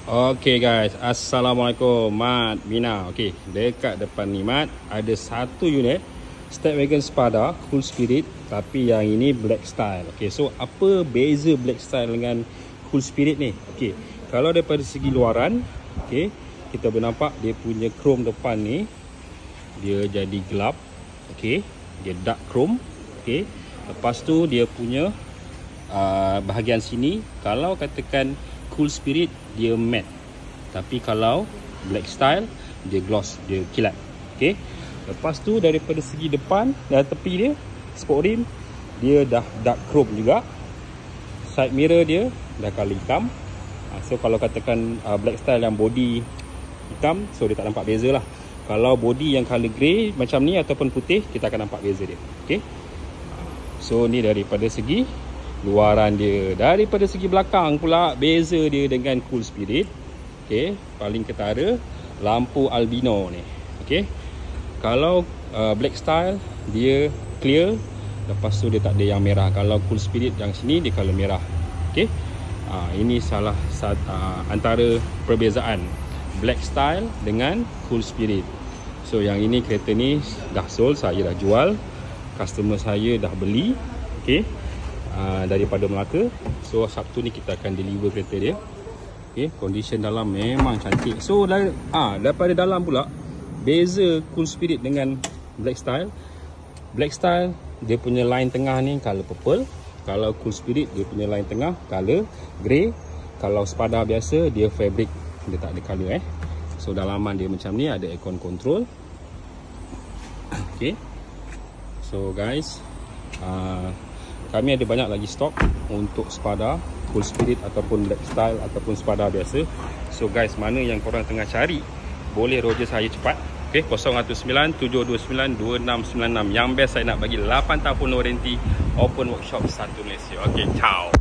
Okay guys, Assalamualaikum Mat, Mina. Okay, dekat depan ni Mat ada satu unit Stepwagon Spada Cool Spirit, tapi yang ini Black Style. Okay, so apa beza Black Style dengan Cool Spirit ni? Okay, kalau daripada segi luaran, okay, kita boleh nampak dia punya chrome depan ni dia jadi gelap. Okay, dia dark chrome. Okay, lepas tu dia punya bahagian sini, kalau katakan Cool Spirit dia matte, tapi kalau Black Style dia gloss, dia kilat. Okay, lepas tu daripada segi depan dan tepi dia, sport rim dia dah dark chrome juga. Side mirror dia dah colour hitam. So kalau katakan Black Style yang body hitam, so dia tak nampak beza lah. Kalau body yang colour grey macam ni ataupun putih, kita akan nampak beza dia. Okay, so ni daripada segi luaran dia. Daripada segi belakang pula, beza dia dengan Cool Spirit. Okay, paling ketara lampu albino ni. Okay, kalau Black Style dia clear, lepas tu dia tak ada yang merah. Kalau Cool Spirit yang sini dia colour merah. Okay, ini salah antara perbezaan Black Style dengan Cool Spirit. So yang ini, kereta ni dah sold, saya dah jual, customer saya dah beli. Okay, daripada Melaka. So Sabtu ni kita akan deliver kereta dia. Okay, condition dalam memang cantik. So daripada dalam pula, beza Cool Spirit dengan Black Style. Black Style dia punya line tengah ni color purple. Kalau Cool Spirit dia punya line tengah color grey. Kalau Spada biasa dia fabric, dia tak ada color. So dalaman dia macam ni, ada aircon control. Okay, so guys, kami ada banyak lagi stok untuk Spada Cool Spirit ataupun Black Style ataupun Spada biasa. So guys, mana yang korang tengah cari, boleh roger saya cepat. Okay, 019-729-2696. Yang best saya nak bagi 8 tahun warranty, open workshop satu Malaysia. Okay, ciao.